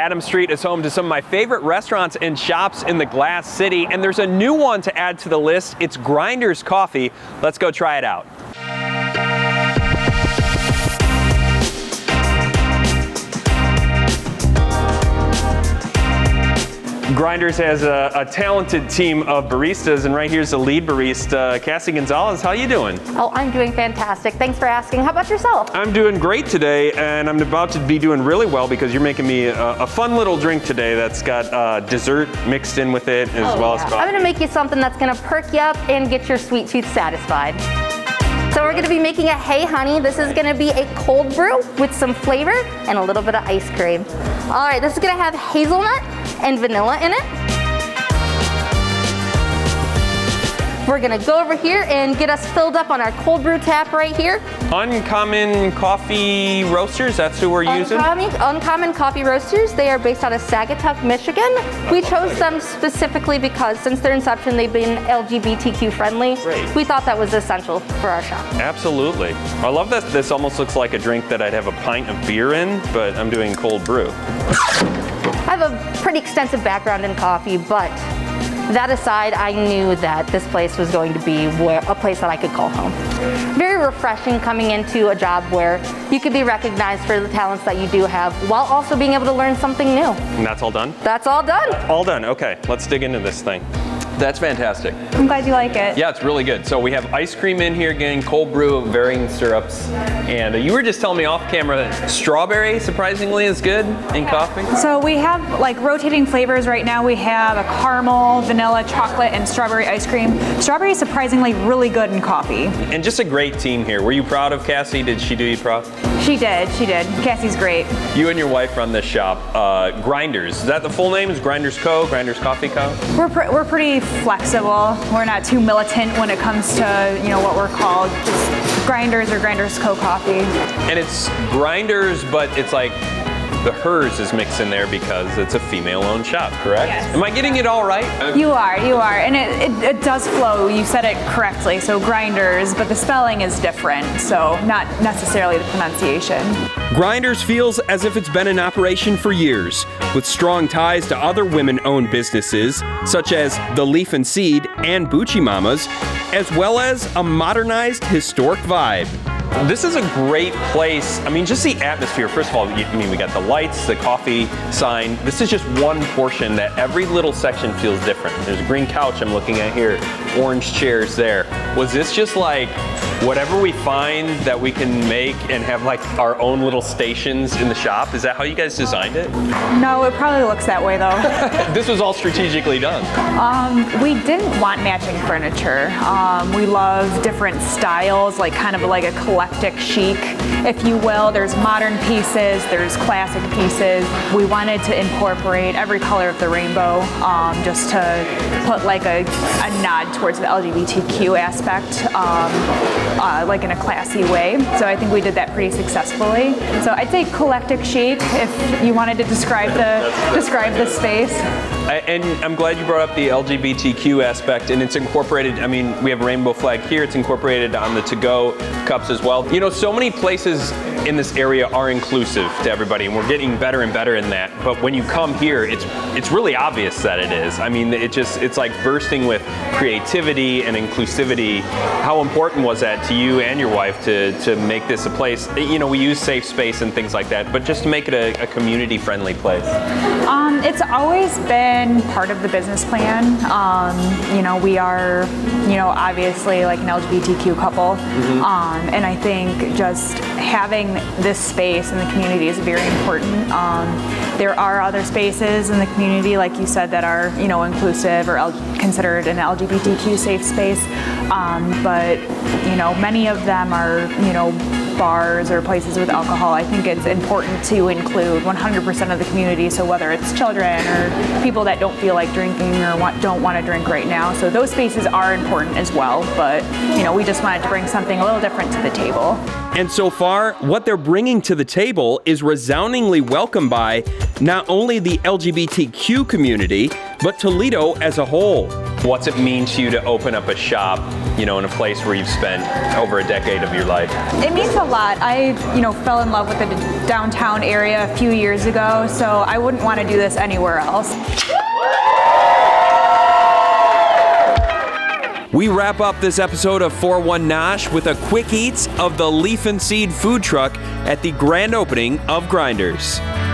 Adams Street is home to some of my favorite restaurants and shops in the Glass City, and there's a new one to add to the list. It's Grindhrs Coffee. Let's go try it out. Grindhrs has a talented team of baristas, and right here's the lead barista, Cassie Gonzalez. How you doing? Oh, I'm doing fantastic. Thanks for asking. How about yourself? I'm doing great today, and I'm about to be doing really well because you're making me a fun little drink today that's got dessert mixed in with it as well as coffee. I'm gonna make you something that's gonna perk you up and get your sweet tooth satisfied. So we're gonna be making a Hey Honey. This is gonna be a cold brew with some flavor and a little bit of ice cream. All right, this is gonna have hazelnut and vanilla in it. We're gonna go over here and get us filled up on our cold brew tap right here. Uncommon Coffee Roasters, that's who we're using? Uncommon Coffee Roasters. They are based out of Saugatuck, Michigan. We chose them specifically because since their inception, they've been LGBTQ friendly. Great. We thought that was essential for our shop. Absolutely. I love that this almost looks like a drink that I'd have a pint of beer in, but I'm doing cold brew. I have a pretty extensive background in coffee, but that aside, I knew that this place was going to be a place that I could call home. Very refreshing coming into a job where you could be recognized for the talents that you do have while also being able to learn something new. And that's all done? That's all done. All done, okay. Let's dig into this thing. That's fantastic. I'm glad you like it. Yeah, it's really good. So we have ice cream in here, getting cold brew of varying syrups. And you were just telling me off camera that strawberry, surprisingly, is good in coffee. So we have like rotating flavors right now. We have a caramel, vanilla, chocolate, and strawberry ice cream. Strawberry is surprisingly really good in coffee. And just a great team here. Were you proud of Cassie? Did she do you proud? She did. Cassie's great. You and your wife run this shop, Grindhrs. Is that the full name? Is Grindhrs Co, Grindhrs Coffee Co? We're pretty flexible. We're not too militant when it comes to what we're called, just Grindhrs or Grindhrs Co coffee. And it's Grindhrs, but it's like the hers is mixed in there because it's a female-owned shop, correct? Yes. Am I getting it all right? You are, and it does flow. You said it correctly. So Grindhrs, but the spelling is different, so not necessarily the pronunciation. Grindhrs feels as if it's been in operation for years, with strong ties to other women-owned businesses, such as The Leaf and Seed and Bucci Mamas, as well as a modernized, historic vibe. This is a great place. I mean, just the atmosphere. First of all, we got the lights, the coffee sign. This is just one portion that every little section feels different. There's a green couch I'm looking at here, orange chairs there. Was this just like whatever we find that we can make and have like our own little stations in the shop? Is that how you guys designed it? No, it probably looks that way though. This was all strategically done. We didn't want matching furniture. We love different styles, like kind of like a eclectic chic, if you will. There's modern pieces, there's classic pieces. We wanted to incorporate every color of the rainbow, just to put like a nod towards the LGBTQ aspect, like in a classy way. So I think we did that pretty successfully. So I'd say eclectic chic, if you wanted to describe the space. And I'm glad you brought up the LGBTQ aspect, and it's incorporated. I mean, we have a rainbow flag here. It's incorporated on the to-go cups as well. You know, so many places in this area are inclusive to everybody, and we're getting better and better in that. But when you come here, it's really obvious that it is. I mean, it's like bursting with creativity and inclusivity. How important was that to you and your wife to make this a place? You know, we use safe space and things like that, but just to make it a community-friendly place. It's always been part of the business plan. We are, obviously like an LGBTQ couple. And I think just having this space in the community is very important. There are other spaces in the community, like you said, that are, inclusive or considered an LGBTQ safe space. But, many of them are, bars or places with alcohol. I think it's important to include 100% of the community, so whether it's children or people that don't feel like drinking or don't want to drink right now. So those spaces are important as well, but we just wanted to bring something a little different to the table. And so far, what they're bringing to the table is resoundingly welcomed by not only the LGBTQ community, but Toledo as a whole. What's it mean to you to open up a shop, in a place where you've spent over a decade of your life? It means a lot. I, fell in love with the downtown area a few years ago, so I wouldn't want to do this anywhere else. We wrap up this episode of 4-1 Nosh with a quick eats of the Leaf and Seed food truck at the grand opening of Grindhrs.